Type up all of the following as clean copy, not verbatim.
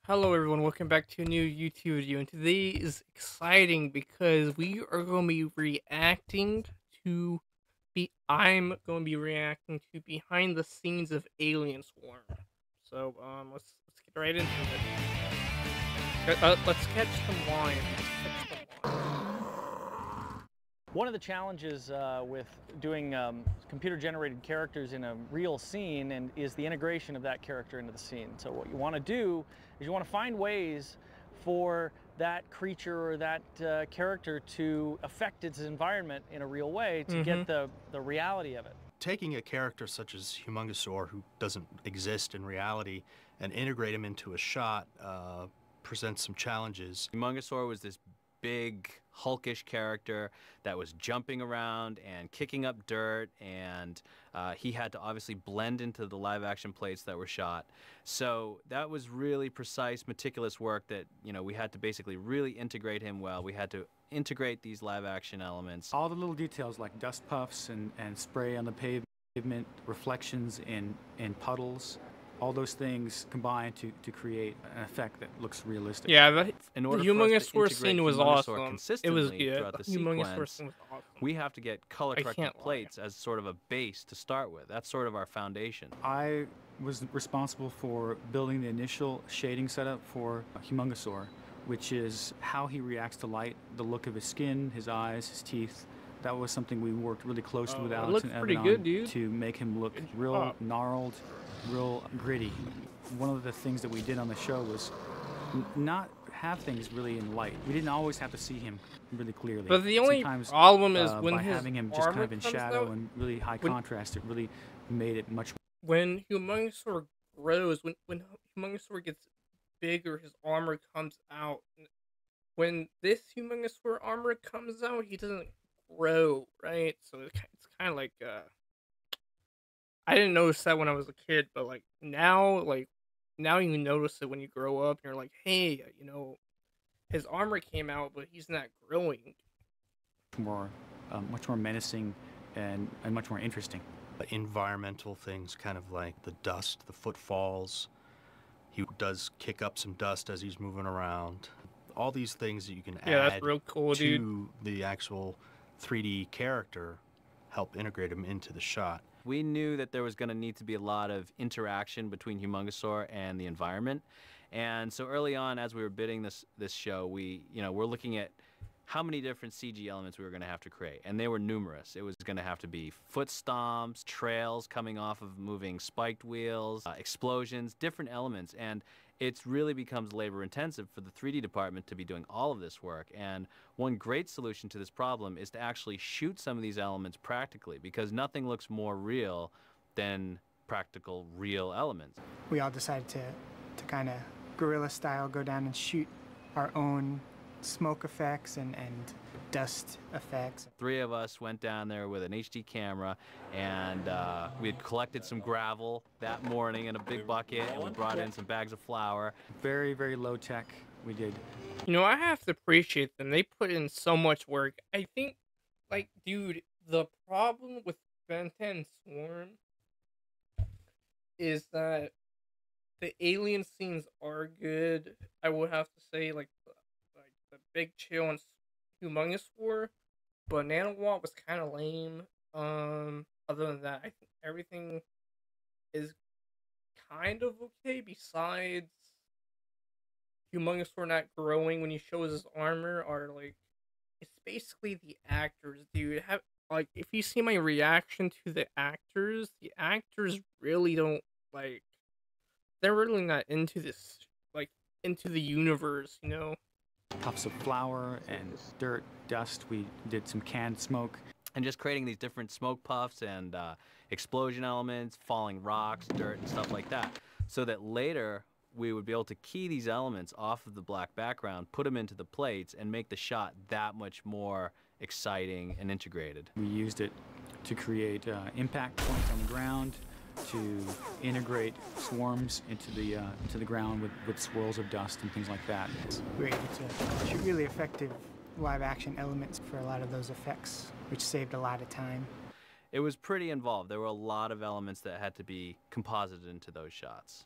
Hello everyone, welcome back to a new YouTube video, and today is exciting because we are going to be reacting to I'm going to be reacting to behind the scenes of Alien Swarm. So let's get right into it. Let's catch some wine. Let's catch some wine. One of the challenges with doing computer-generated characters in a real scene is the integration of that character into the scene. So what you want to do is you want to find ways for that creature or that character to affect its environment in a real way to get the reality of it. Taking a character such as Humongousaur, who doesn't exist in reality, and integrate him into a shot presents some challenges. Humongousaur was this big, hulkish character that was jumping around and kicking up dirt, and he had to obviously blend into the live-action plates that were shot. So that was really precise, meticulous work that, we had to basically really integrate him well. We had to integrate these live-action elements. All the little details like dust puffs and spray on the pavement, reflections in puddles, all those things combine to create an effect that looks realistic. Yeah, the Humongousaur scene was awesome. It was good. good. Throughout the Humongousaur sequence, scene was awesome. we have to get color-corrected plates as sort of a base to start with. That's sort of our foundation. I was responsible for building the initial shading setup for Humongousaur, which is how he reacts to light, the look of his skin, his eyes, his teeth. That was something we worked really closely with Alex and Evan on to make him look real gnarled, real gritty. One of the things that we did on the show was not have things really in light. We didn't always have to see him really clearly. But the only Sometimes, problem is when by his having him just kind of in shadow out, and really high contrast, it really made it much. When Humongousaur grows, when Humongousaur gets bigger, his armor comes out. When this Humongousaur armor comes out, he doesn't grow, right? So it's kind of like I didn't notice that when I was a kid, but now you notice it when you grow up and you're like, hey, his armor came out, but he's not growing. Much more menacing and much more interesting. Environmental things, kind of like the dust, the footfalls. He does kick up some dust as he's moving around. All these things that you can add that's real cool, to the actual 3D character help integrate him into the shot. We knew that there was going to need to be a lot of interaction between Humongousaur and the environment. And so early on, as we were bidding this show, we're looking at how many different CG elements we were going to have to create. And they were numerous. It was going to have to be foot stomps, trails coming off of moving spiked wheels, explosions, different elements. And it really becomes labor intensive for the 3D department to be doing all of this work. And one great solution to this problem is to actually shoot some of these elements practically, because nothing looks more real than practical, real elements. We all decided to kind of guerrilla style go down and shoot our own smoke effects and dust effects. 3 of us went down there with an HD camera, and we had collected some gravel that morning in a big bucket, and we brought in some bags of flour. Very, very low tech we did. I have to appreciate them. They put in so much work. I think, dude, the problem with Ben 10 Swarm is that the alien scenes are good. I would have to say, the Big Chill and Humongousaur, but Nanowat was kind of lame. Other than that, I think everything is kind of okay. Besides Humongousaur not growing when he shows his armor, it's basically the actors, dude. If you see my reaction to the actors really don't they're really not into this, into the universe, Puffs of flour and dirt, dust. We did some canned smoke. And just creating these different smoke puffs and explosion elements, falling rocks, dirt, and stuff like that. So that later we would be able to key these elements off of the black background, put them into the plates, and make the shot that much more exciting and integrated. We used it to create impact points on the ground, to integrate swarms into the ground with swirls of dust and things like that. We were able to shoot really effective live action elements for a lot of those effects, which saved a lot of time. It was pretty involved. There were a lot of elements that had to be composited into those shots.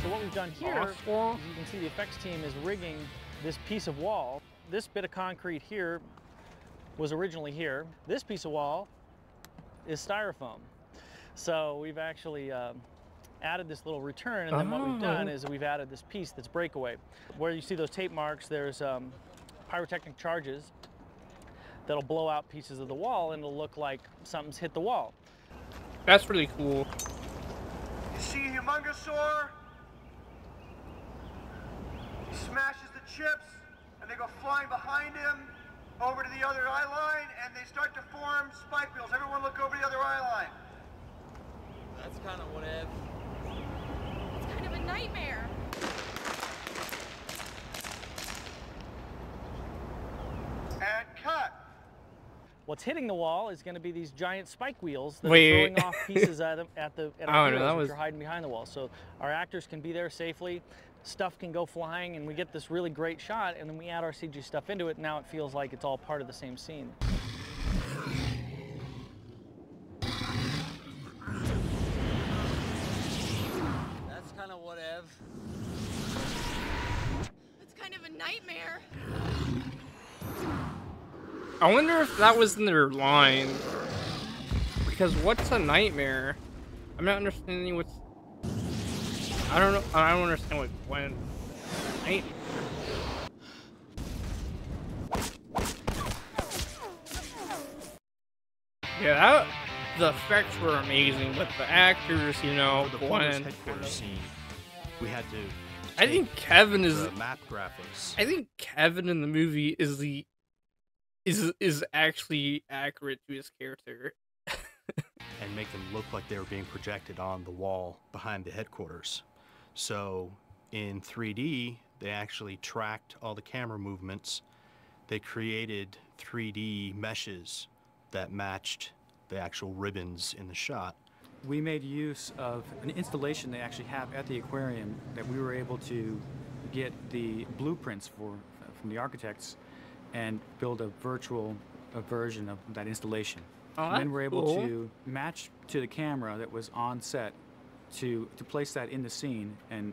So what we've done here, as you can see, the effects team is rigging this piece of wall. This bit of concrete here was originally here. This piece of wall is styrofoam. So we've actually added this little return, and then what we've done is we've added this piece that's breakaway. Where you see those tape marks, there's pyrotechnic charges that'll blow out pieces of the wall, and it'll look like something's hit the wall. That's really cool. You see Humongosaur? He smashes the chips, and they go flying behind him over to the other eye line, and they start to form spike wheels. Everyone look over the other eye line. That's kind of whatever. It's kind of a nightmare. And cut. What's hitting the wall is going to be these giant spike wheels that Wait. are throwing off pieces at our Oh, no, heroes, that which was- are hiding behind the wall. So our actors can be there safely, stuff can go flying, and we get this really great shot, and then we add our CG stuff into it, and now it feels like it's all part of the same scene. That's kind of whatever. It's kind of a nightmare. I wonder if that was in their line. Because what's a nightmare? I'm not understanding what's... I don't know. I don't understand what when. Nightmare. Yeah, the effects were amazing, but the actors, you know, For the Gwen. Fortress headquarters scene, we had to. I think Kevin is. The map graphics. I think Kevin in the movie is actually accurate to his character. And make them look like they were being projected on the wall behind the headquarters. So in 3D, they actually tracked all the camera movements. They created 3D meshes that matched the actual ribbons in the shot. We made use of an installation they actually have at the aquarium that we were able to get the blueprints for from the architects and build a virtual version of that installation. Oh, And then that's we're able cool. to match to the camera that was on set to place that in the scene and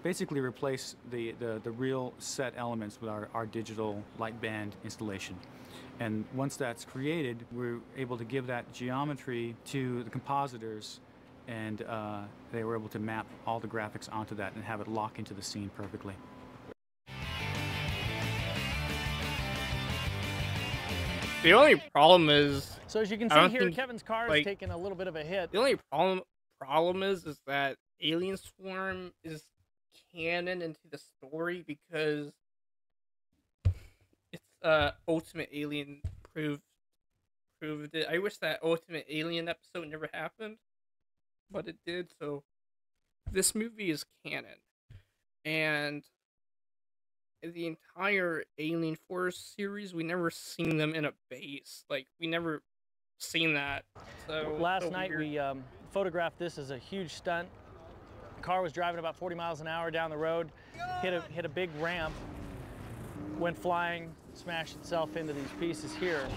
basically replace the real set elements with our digital light band installation. And once that's created, we're able to give that geometry to the compositors, and they were able to map all the graphics onto that and have it lock into the scene perfectly. The only problem is So as you can I see don't here, think, Kevin's car is like- taking a little bit of a hit. the only problem is that Alien Swarm is canon into the story because it's Ultimate Alien proved it. I wish that Ultimate Alien episode never happened, but it did. So this movie is canon, and in the entire Alien Force series, we never seen them in a base. Like we never seen that. So Last so night weird. we photographed this as a huge stunt. The car was driving about 40 miles an hour down the road, hit a big ramp, went flying, smashed itself into these pieces here.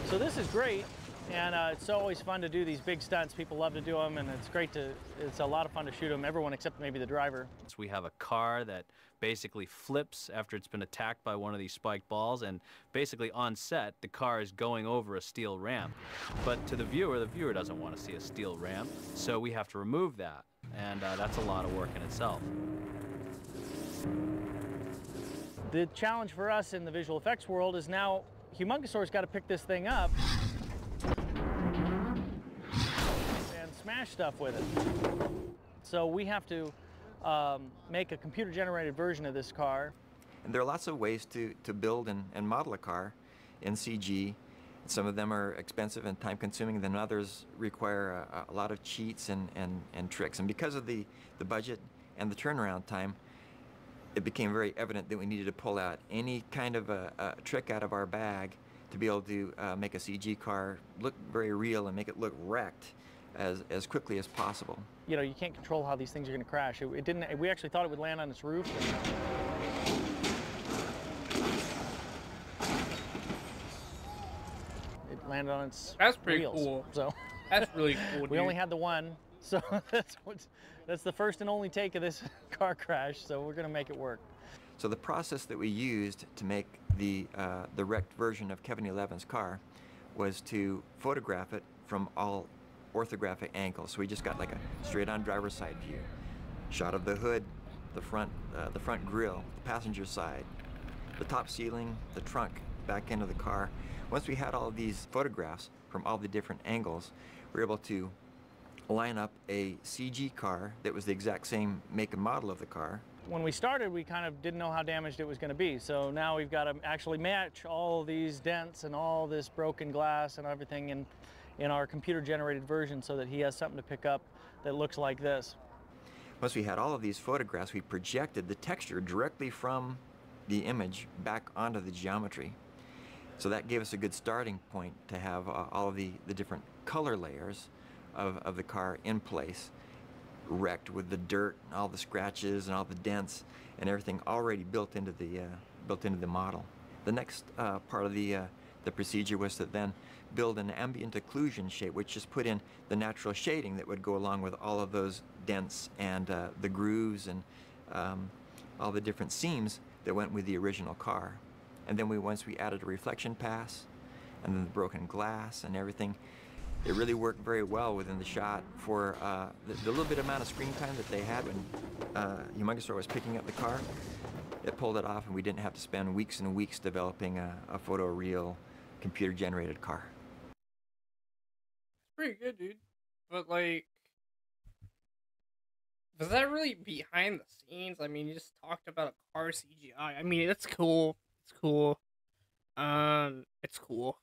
So this is great, and it's always fun to do these big stunts. People love to do them, and it's a lot of fun to shoot them, everyone except maybe the driver. So we have a car that basically flips after it's been attacked by one of these spiked balls, and basically on set, the car is going over a steel ramp. But to the viewer doesn't want to see a steel ramp, so we have to remove that, and that's a lot of work in itself. The challenge for us in the visual effects world is now Humongosaur's got to pick this thing up and smash stuff with it. So we have to make a computer-generated version of this car. And there are lots of ways to build and model a car in CG. Some of them are expensive and time-consuming, then others require a lot of cheats and tricks. And because of the budget and the turnaround time, it became very evident that we needed to pull out any kind of a trick out of our bag to be able to make a CG car look very real and make it look wrecked as quickly as possible. You know, you can't control how these things are going to crash. It didn't. We actually thought it would land on its roof. It landed on its That's pretty wheels. cool. So That's really cool, We only dude. had the one, so that's the first and only take of this car crash, so we're gonna make it work. So the process that we used to make the wrecked version of Kevin 11's car was to photograph it from all orthographic angles. So we just got like a straight-on driver's side view, shot of the hood, the front grille, the passenger side, the top ceiling, the trunk, back end of the car. Once we had all of these photographs from all the different angles, we were able to line up a CG car that was the exact same make and model of the car. When we started, we kind of didn't know how damaged it was going to be, so now we've got to actually match all these dents and all this broken glass and everything in our computer-generated version so that he has something to pick up that looks like this. Once we had all of these photographs, we projected the texture directly from the image back onto the geometry. So that gave us a good starting point to have all of the different color layers of the car in place, wrecked with the dirt and all the scratches and all the dents and everything already built into the model. The next part of the procedure was to then build an ambient occlusion shape, which just put in the natural shading that would go along with all of those dents and the grooves and all the different seams that went with the original car. And then once we added a reflection pass and then the broken glass and everything, it really worked very well within the shot for the little bit amount of screen time that they had when Humongosaur was picking up the car. It pulled it off, and we didn't have to spend weeks and weeks developing a photoreal computer-generated car. It's pretty good, dude. But like, was that really behind the scenes? I mean, you just talked about a car CGI. I mean, it's cool. It's cool. It's cool.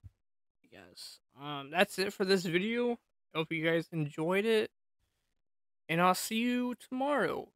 I guess. That's it for this video. Hope you guys enjoyed it, and I'll see you tomorrow.